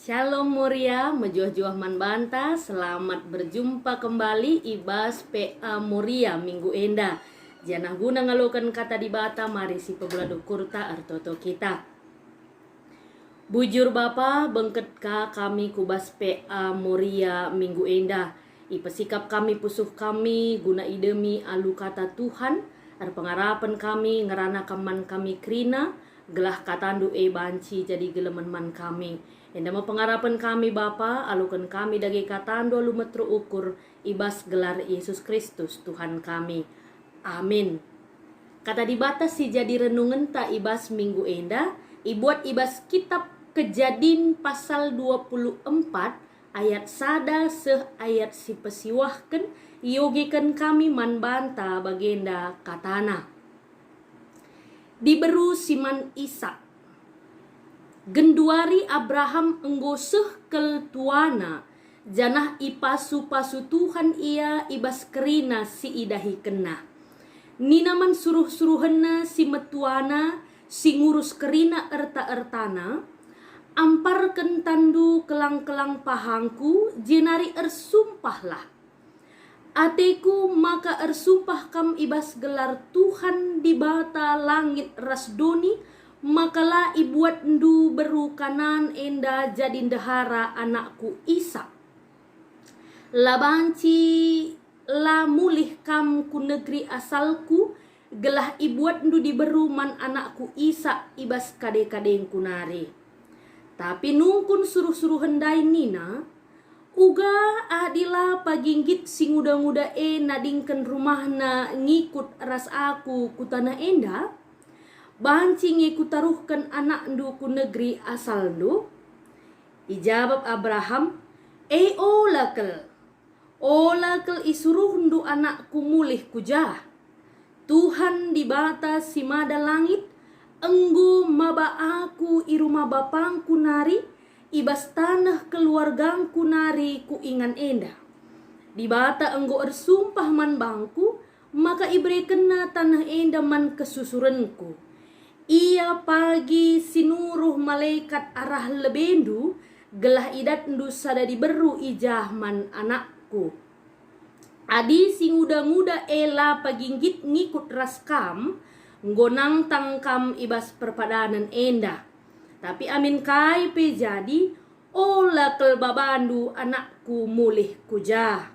Shalom Moria, mejuah-juah man banta, selamat berjumpa kembali ibas PA Moria minggu enda. Janah guna ngalokan kata di bata, mari si pebulado kurta artoto kita. Bujur Bapa, bengket ka kami kubas PA Moria minggu enda. Ipesikap kami pusuh kami, guna idemi alu kata Tuhan, ar pengarapan kami, ngerana kaman kami krina, gelah katandu banci jadi geleman man kami. Endama pengarapan kami Bapa, alukan kami dagi katandu alu metro ukur, ibas gelar Yesus Kristus Tuhan kami. Amin. Kata dibatas si jadi renungan ta ibas minggu enda, ibuat ibas kitab Kejadin pasal 24 ayat sada seh ayat si pesiwahken yogikan kami man banta bagenda katana. Diberu siman Isa. Genduari Abraham enggoseh kel tuana, janah ipasu-pasu Tuhan ia ibas kerina si idahi kena. Ninaman suruh-suruhenna si metuana, si ngurus kerina erta-ertana, amparken tandu kelang-kelang pahangku, jenari ersumpahlah. Ateku maka ersumpah kam ibas gelar Tuhan di bata langit rasdoni, makalah ibuat ndu beru kanan enda jadi dehara anakku Isa. Labanci la mulih kam ku negeri asalku, gelah ibuat ndu diberu man anakku Isa ibas kade-kadeng kunari. Tapi nungkun suruh-suruh hendai nina, uga adila paginggit si nguda-nguda nadingken rumahna ngikut ras aku ku tanah enda, banci ngikut taruhkan anak ndu ku negeri asal ndu. Ijabab Abraham, olakel isuruh ndu anakku mulih kujah. Tuhan di batas si mada langit, enggu maba aku irumah bapangku nari, ibas tanah keluargangku nari ku ingan enda. Di bata enggu ersumpah man bangku, maka ibre kena tanah enda man kesusurenku. Ia pagi sinuruh malaikat arah lebendu, gelah idat ndu sada diberu ijah man anakku. Adi si nguda-nguda ela paginggit ngikut raskam, nggonang tangkam ibas perpadanan enda. Tapi amin kai pe jadi, ola kel babandu anakku mulih kujah.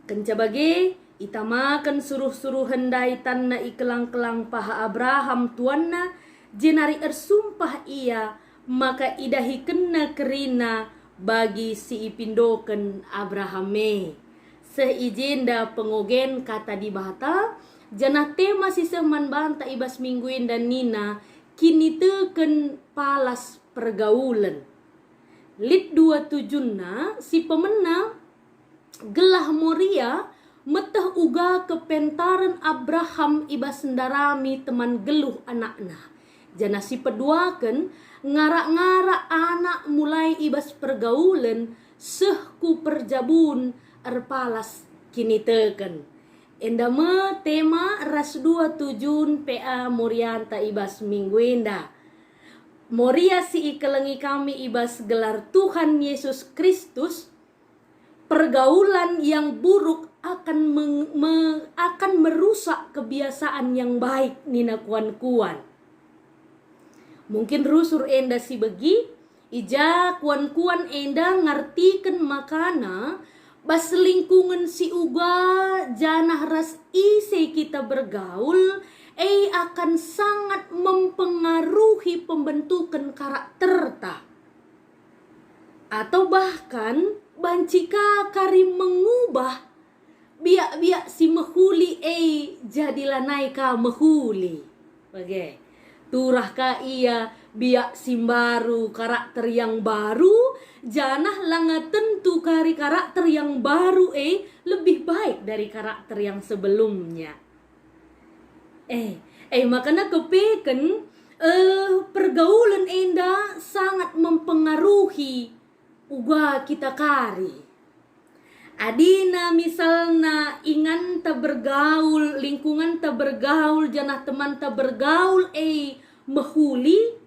Kenca bage, itamakan suruh-suruh hendai tanna ikelang-kelang paha Abraham tuanna, jenari ersumpah ia, maka idahi kena kerina bagi si ipindoken Abrahame. Seijenda pengogen kata di bata, janah tema si seman banta ibas mingguin dan nina, kini teken palas pergaulan. Lit 27 si pemena gelah Moria metah uga kepentaran Abraham ibas sendarami teman geluh anakna. Janah si peduaken ngarak-ngarak anak mulai ibas pergaulan sehku perjabun erpalas kini teken. Endama tema ras 27 PA Morianta ibas minggu enda. Moria si ikelengi kami ibas gelar Tuhan Yesus Kristus. Pergaulan yang buruk akan merusak kebiasaan yang baik nina kuan-kuan. Mungkin rusur enda si begi, ija kuan-kuan enda ngartikan makana, bas lingkungan si uga janah ras isi kita bergaul, akan sangat mempengaruhi pembentukan karakter ta. Atau bahkan bancika kari mengubah biak-biak si mehuli jadilah naika mehuli. Bagai turah ka ia biak simbaru karakter yang baru, janah langa tentu kari karakter yang baru lebih baik dari karakter yang sebelumnya. Makanya kepeken pergaulan enda sangat mempengaruhi uga kita kari. Adina misalna ingan ta bergaul, lingkungan ta bergaul, janah teman ta bergaul mehuli,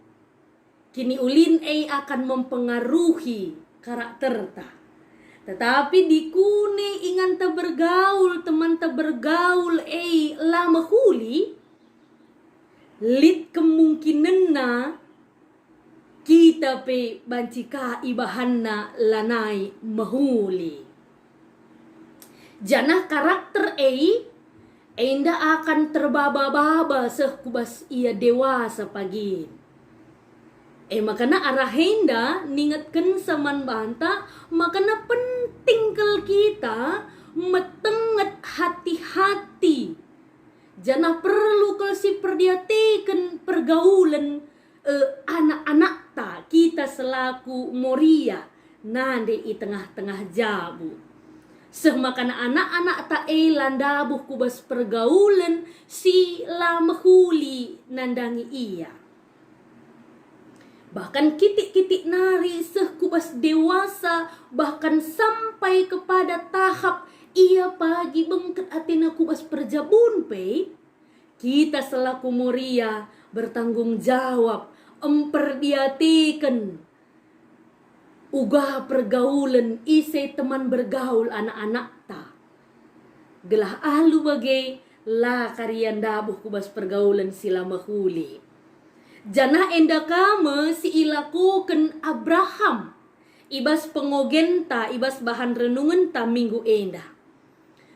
kini ulin akan mempengaruhi karakter ta. Tetapi di kune ingan ta bergaul, teman ta bergaul lama huli, lit kemungkinan na kita pe bancika ibahanna lanai mahuli. Janah karakter enda akan terbaba-baba sekubas ia dewasa pagi. Makana arahenda ningatkan saman banta, makana penting kel kita metenget hati-hati. Jangan perlu kel si perdiatikan pergaulan anak-anak ta kita selaku moria nande i tengah-tengah jabu. Semakana anak-anak ta landabuh kubas pergaulan si lamahuli nandangi ia. Bahkan kitik-kitik nari sekubas dewasa, bahkan sampai kepada tahap ia pagi bengket atina kubas perjabun pe, kita selaku moria bertanggung jawab memperdiatikan uga pergaulan ise teman bergaul anak-anak ta. Gelah alu bagai la karian dabuh kubas pergaulan sila mahuli. Janah enda kame si ilakukan Abraham ibas pengogenta ibas bahan renungan ta minggu enda.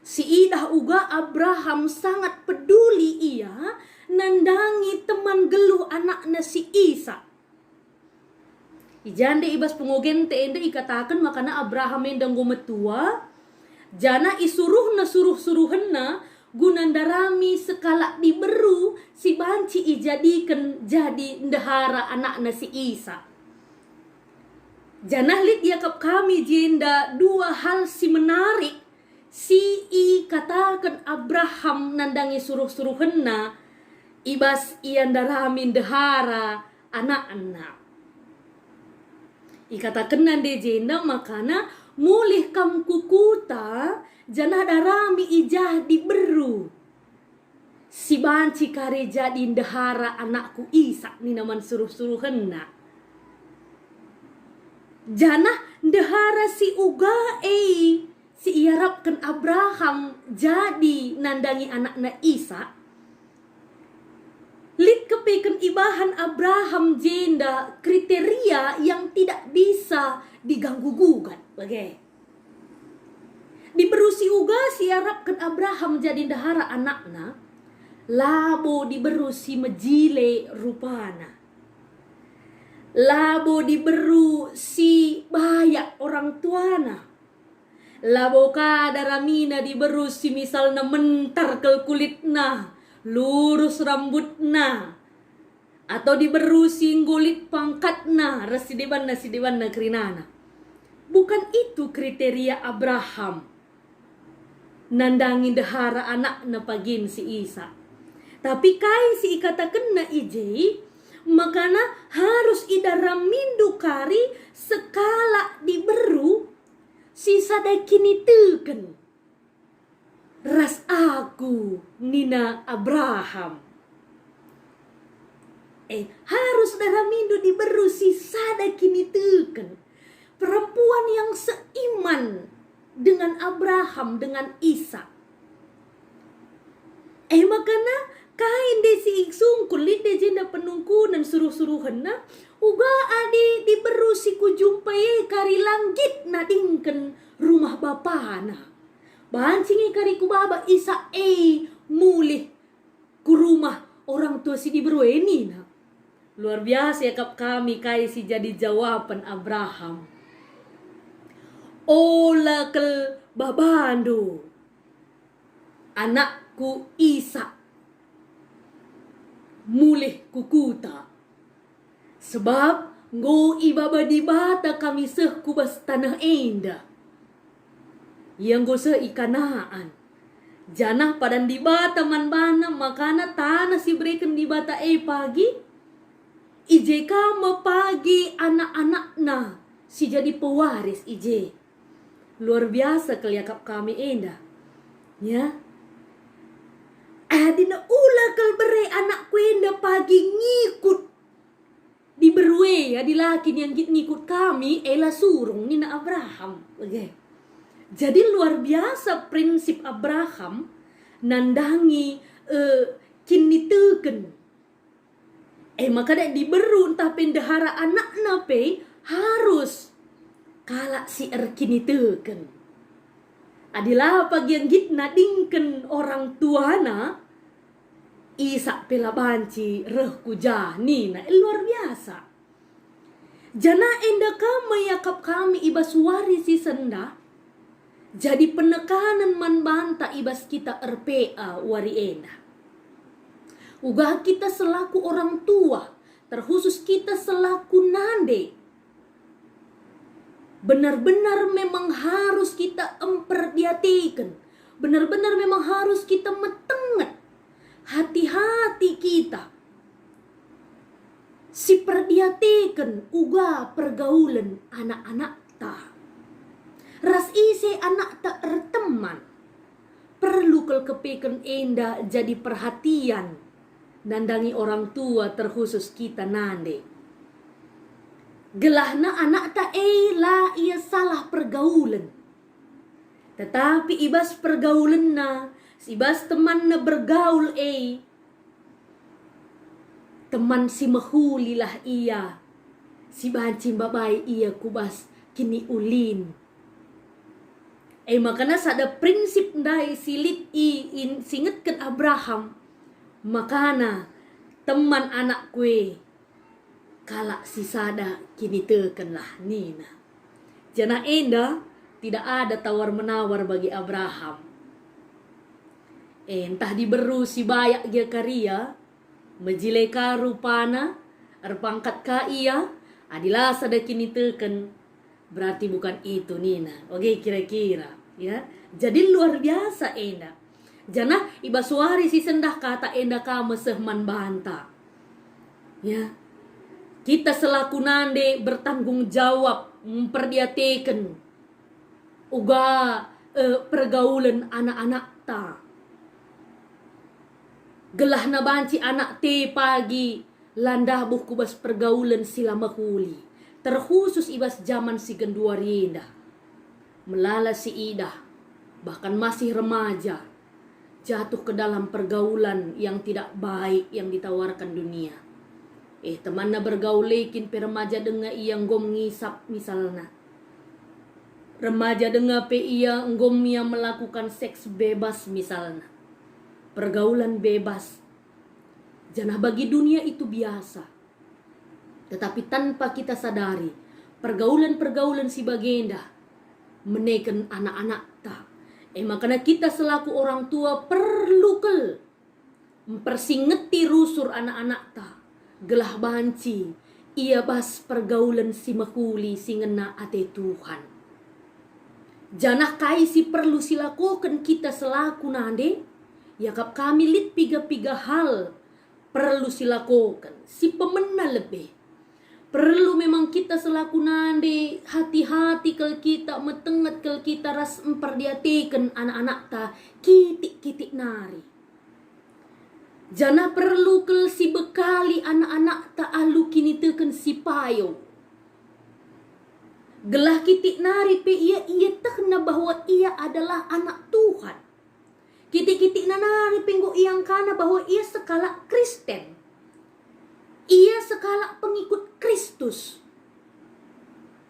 Si idah uga Abraham sangat peduli ia nandangi teman geluh anaknya si Isa. Ijande ibas pengogenta enda ikatakan makana Abraham enda ngometua, jana isuruh na suruh-suruhenna gunandarami sekala diberu si banci ijadikan jadi ndahara anakna si Isa. Janah lit yakap kami jenda dua hal si menarik si katakan Abraham nandangi suruh-suruhenna ibas iandarami ndahara anak-anak. Ikatakan nande jenda makana mulih kam kukuta janah darami ijah diberu si banci kare jadi ndahara anakku Isa ni naman suruh-suruhenna. Janah ndahara si uga si iarapkan Abraham jadi nandangi anakna Isa. Lit kepekan ibahan Abraham jenda kriteria yang tidak bisa diganggu gugat. Bagai diberusi uga si arapkan Abraham jadi ndahara anakna, labo diberusi mejile rupana, labo diberu si bayak orang tuana, labo kadaramina diberu si misalna mentar kel kulitna, lurus rambutna, atau diberu si ngulit pangkatna, rasideban na kerinana. Bukan itu kriteria Abraham nandangi dahara anak na pagin si Isa. Tapi kai si ikatakan na ije, makana harus idaramindu kari sekala diberu si sadakini teken. Ras aku nina Abraham. Harus daramindu diberu si sadakini teken. Perempuan yang seiman dengan Abraham, dengan Isa. Makana kain desi iksung kulit de jenda penungkunan suruh-suruhan uga adi diberu si kujumpai kari langgit nadingken rumah bapana. Bancingi kari kubaba Isa mulih ku rumah orang tua si diberu nina. Luar biasa ya kami kai si jadi jawaban Abraham. Ola kel babando anakku Isa mulih kukuta sebab ngo ibaba di bata kami sekubas tanah enda yang go ikanaan janah padan di bata man bana makana tanah si berikan di bata pagi ije kama pagi anak-anakna si jadi pewaris ije. Luar biasa keliakap kami enda. Ya. Adina ula kal bere anak ku enda pagi ngikut diberue ya dilakin yang ngikut kami ela surung nina Abraham. Okay. Jadi luar biasa prinsip Abraham nandangi kini teken. Maka dak diberu entah pendahara anak nape harus kalak si kini teken. Adilah pagi yang gitna dingken orang tuana isak pela banci reh kujah nina luar biasa. Jana enda kama yakap kami ibas warisi senda. Jadi penekanan man banta ibas kita RPA wari enda. Ugah kita selaku orang tua, terkhusus kita selaku nande. Benar-benar memang harus kita memperhatikan. Benar-benar memang harus kita metenget hati-hati kita. Si perhatikan uga pergaulan anak-anak ta. Ras isi anak tak erteman. Perlu kepekan enda jadi perhatian. Nandangi orang tua terkhusus kita nande. Gelahna anak tak lah ia salah pergaulan. Tetapi ibas pergaulan na, ibas teman na bergaul teman si mahulilah ia. Si banci babai ia kubas kini ulin. Makana sada prinsip dai silit singetkan Abraham. Makana teman anak kue kalak si sada kini tekenlah nina. Jana enda tidak ada tawar menawar bagi Abraham. Entah diberu si bayak dia karya, majileka rupana, erpangkat ka ia, adilah sada kini teken. Berarti bukan itu nina. Oke kira-kira ya. Jadi luar biasa enda. Jana ibasuari si sendah kata enda ka mesehman banta. Ya. Kita selaku nande bertanggung jawab memperdiatekan uga pergaulan anak-anak ta. Gelah na banci anak te pagi landah buh kubas pergaulan sila mahuli. Terkhusus ibas zaman si genduari indah. Melala si idah. Bahkan masih remaja. Jatuh ke dalam pergaulan yang tidak baik yang ditawarkan dunia. Teman na bergaul lekin pe remaja denga iya ngom ngisap misalnya. Remaja denga pe iya ngom ia melakukan seks bebas misalnya. Pergaulan bebas. Janah bagi dunia itu biasa. Tetapi tanpa kita sadari, pergaulan-pergaulan si bagenda menekan anak-anak ta. Makanya kita selaku orang tua perlu mempersingeti rusur anak-anak ta. Gelah banci, ia bas pergaulan si mahuli si ngena ate Tuhan. Janah kai si perlu silakukan kita selaku nande, yakap kami lit piga-piga hal perlu silakukan. Si pemena lebih. Perlu memang kita selaku nande hati-hati kalau kita metenget kalau kita ras memperdiatikan anak-anak ta kitik-kitik nari. Jana perlu kel si bekali anak-anak ta alu kini teken si payo. Gelah kitik nari pe ia tekna bahwa ia adalah anak Tuhan. Kitik-kitik nari penggo iyang kana bahwa ia sekala Kristen. Ia sekala pengikut Kristus.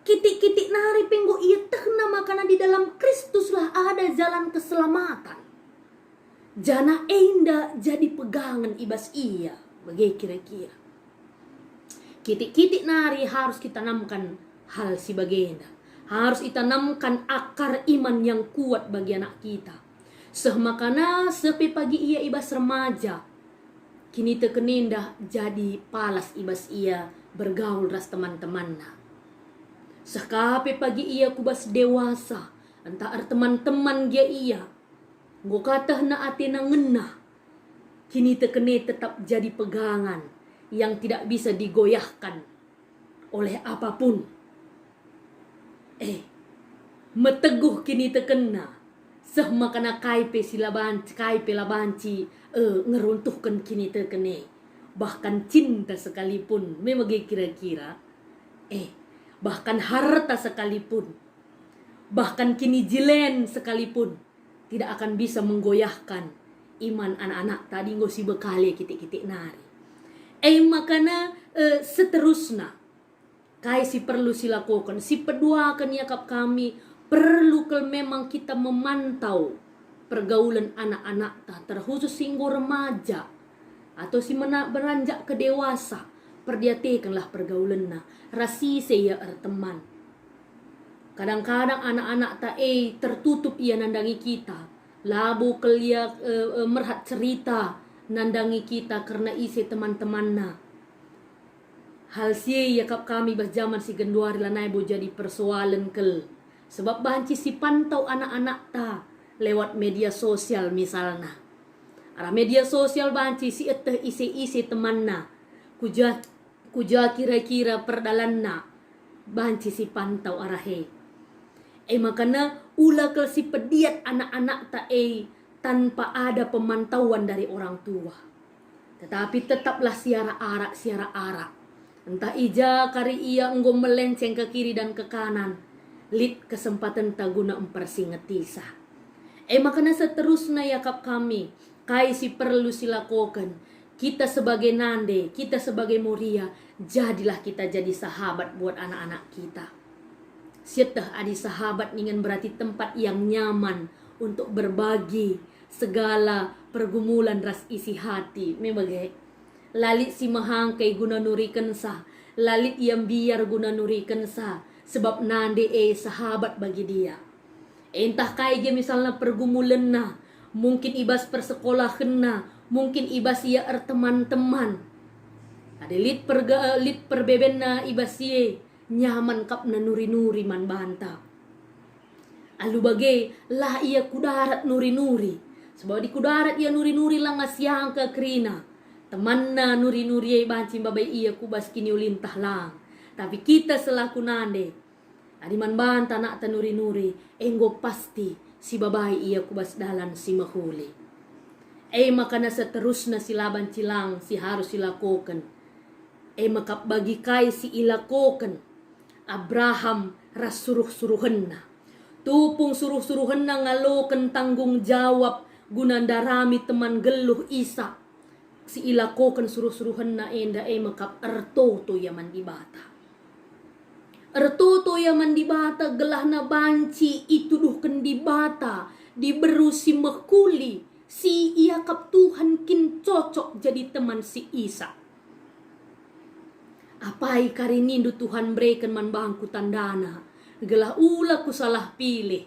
Kitik-kitik nari penggo ia tekna makana di dalam Kristuslah ada jalan keselamatan. Jana enda jadi pegangan ibas ia. Bagai kira-kira. Kitik-kitik nari harus kita tanamkan hal si bagenda. Harus ditanamkan akar iman yang kuat bagi anak kita. Semakana sepe pagi ia ibas remaja. Kini tekenindah jadi palas ibas ia bergaul ras teman-temanna. Sekape pagi ia kubas dewasa. Entah teman-teman dia ia. Ngo katah na atena ngena. Kini tekene tetap jadi pegangan yang tidak bisa digoyahkan oleh apapun. Meteguh kini tekena. Semakana kaipe labanci ngeruntuhkan kini tekene. bahkan cinta sekalipun, memang kira-kira, bahkan harta sekalipun, bahkan kini jilen sekalipun, tidak akan bisa menggoyahkan iman anak-anak tadi ngosi bekali kitik-kitik nari. Makana seterusnya, kai si perlu silakukan, si peduakan yakap kami, perlu kalau memang kita memantau pergaulan anak-anak terkhusus singgo remaja atau si beranjak ke dewasa, perdiatekanlah pergaulan rasi saya teman. Kadang-kadang anak-anak tertutup ia nandangi kita, labu kelia merhat cerita nandangi kita karena isi teman-temanna. Hal si yakap kami bas zaman si genduari lanai bo jadi persoalan kel, sebab banci si pantau anak-anak lewat media sosial misalnya. Arah media sosial banci si isi temanna, kuja kira-kira perdalanna, banci si pantau arahe. Makana ula kel si pediat anak-anak tanpa ada pemantauan dari orang tua. Tetapi tetaplah siara arak. Entah ija kari ia enggo melenceng ke kiri dan ke kanan, lid kesempatan taguna empersingetisa. Makana seterusnya yakap kami, kai si perlu silakukan. Kita sebagai nande, kita sebagai muria, jadilah kita jadi sahabat buat anak-anak kita. Sietah adi sahabat dengan berarti tempat yang nyaman untuk berbagi segala pergumulan ras isi hati. Memang lalit si mahangkai guna nurikan sah, lalit yang biar guna nurikan sah, sebab nande sahabat bagi dia. Entah kaya misalnya pergumulan mungkin ibas persekolahan mungkin ibas ia teman-teman. Ada lit perbeben ibas ia nyaman kap nuri-nuri man banta. Alu bagai lah ia kudarat nuri-nuri. Sebab di kudarat ia nuri-nuri lang asyang ke krina. Teman nuri-nuri bancing babai ia kubas kini ulintah lang. Tapi kita selaku nande, adiman banta nak tanuri-nuri, enggo pasti si babai ia kubas dalan si mahuli. Makana seterusnya silaban cilang si harus silakukan. Makap bagi kai si ilakukan. Abraham ras suruh-suruhenna. Tupung suruh-suruhenna ngalokan tanggung jawab gunandarami teman geluh Isa. Si ilakukan suruh-suruhenna makap ertoto yaman dibata. Ertoto yaman dibata gelahna banci itu duhken dibata. Diberu si mekuli. Si iakap Tuhan kin cocok jadi teman si Isa. Apai karinindu Tuhan berikan man bangku tandana. Gelah ula ku salah pilih.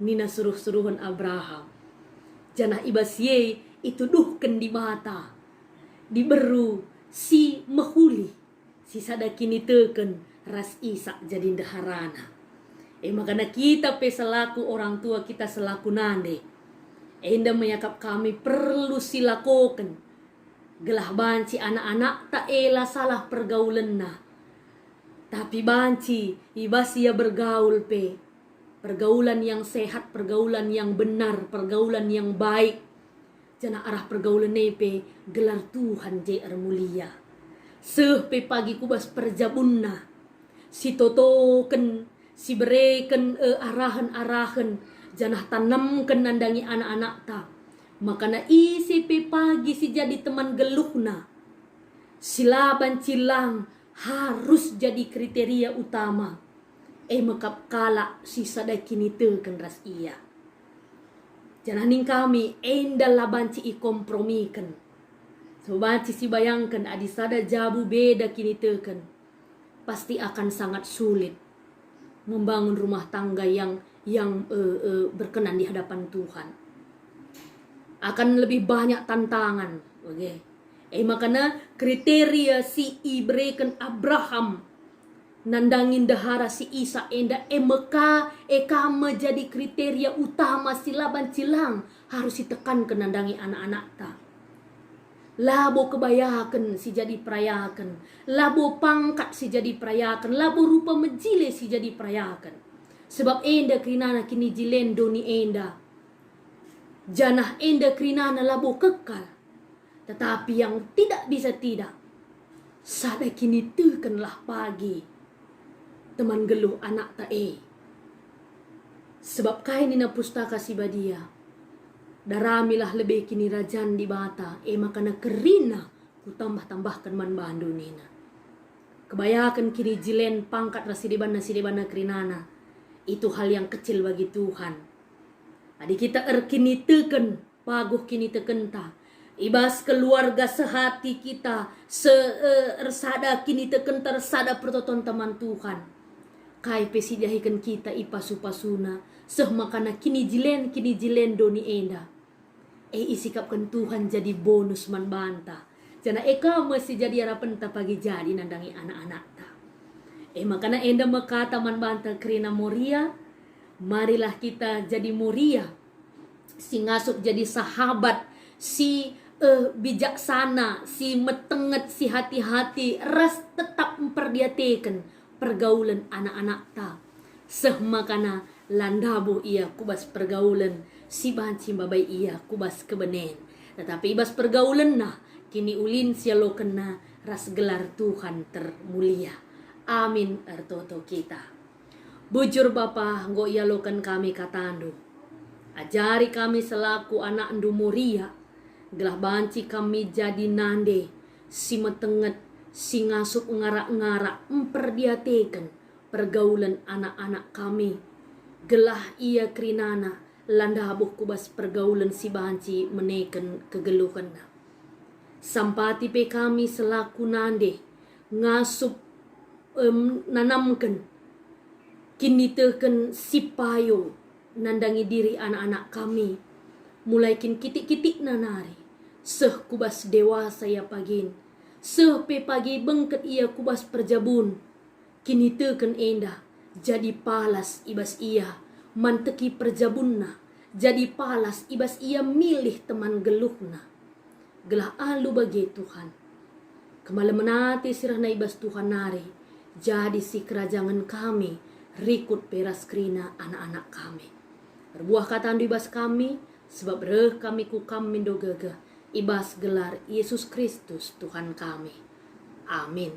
Nina suruh-suruhan Abraham. Janah ibasye itu duhken di mata. Diberu si mahuli. Si sadakini teken ras Isa jadi daharana. Makana kita selaku orang tua kita selaku nande. Enda meyakap kami perlu silakukan. Gelah banci anak-anak tak salah pergaulan Tapi banci ibas ia bergaul pergaulan yang sehat, pergaulan yang benar, pergaulan yang baik. Jana arah pergaulan gelar Tuhan JR mulia. Pagi kubas perjabunna. Si totoken, si bereken arahan-arahan. Janah tanamkan nandangi anak-anak Makana isi pagi si jadi teman geluhna. Silaban cilang harus jadi kriteria utama. Makap kala si sadakini teken ras iya. Jananing kami endal labanci ikompromikan. So banci si bayangkan adi sada jabu beda kini teken. Pasti akan sangat sulit membangun rumah tangga yang berkenan di hadapan Tuhan. Akan lebih banyak tantangan. Makana kriteria si ibrekan Abraham nandangin dahara si Isa enda kama jadi kriteria utama silaban cilang harus ditekan ke nandangi anak-anak Labo kebayakan si jadi perayakan, labo pangkat si jadi perayakan, labo rupa menjile si jadi perayakan. Sebab enda krinana kini jilen doni enda. Janah enda krinana labo kekal. Tetapi yang tidak bisa tidak, sada kini tekenlah pagi, teman geluh anak tae. Sebab kain ina pustaka si badia, daramilah lebih kini rajan di bata, makana kerina ku tambah-tambahkan man bandu nina. Kebayakan kini jilen pangkat nasidibana kerinana, itu hal yang kecil bagi Tuhan. Adi kita kini teken, paguh kini teken ta. Ibas keluarga sehati kita, ersada kini teken tersada pertoton teman Tuhan. Kai pesi jahikan kita ipasu-pasuna, seh makana kini jilen doni enda. Isikapkan Tuhan jadi bonus man banta. Jana eka masih jadi harapan ta pagi jadi nandangi anak-anak ta. Makana enda makata man banta kerina moria, marilah kita jadi moria. Si ngasup jadi sahabat, si bijaksana, si metenget, si hati-hati, ras tetap memperdiatekan pergaulan anak-anak ta. Seh makana landabo ia kubas pergaulan, si banci babai ia kubas kebenen. Tetapi ibas pergaulan nah, kini ulin sialo kena ras gelar Tuhan termulia. Amin ertoto kita. Bujur Bapa nggo ialokan kami katando. Ajari kami selaku anak ndu muria, gelah banci kami jadi nande, si metenget, si ngasup ngarak-ngarak, memperdiatekan pergaulan anak-anak kami. Gelah ia kerinana, landabuh kubas pergaulan si banci meneken kegeluhan. Sampati pe kami selaku nande, ngasup nanamkan, kini teken si payo, nandangi diri anak-anak kami. Mulai kin kitik-kitik nanari, seh kubas dewasa ya pagin, seh pe pagi bengket ia kubas perjabun. Kini teken enda, jadi palas ibas ia, manteki perjabunna, jadi palas ibas ia milih teman geluhna. Gelah alu bagi Tuhan, kemalam menati sirah na ibas Tuhan nari, jadi si kerajaan kami, rikut peras krina anak-anak kami. Berbuah kata ibas kami, sebab reh kami ku kami do gagah, ibas gelar Yesus Kristus Tuhan kami. Amin.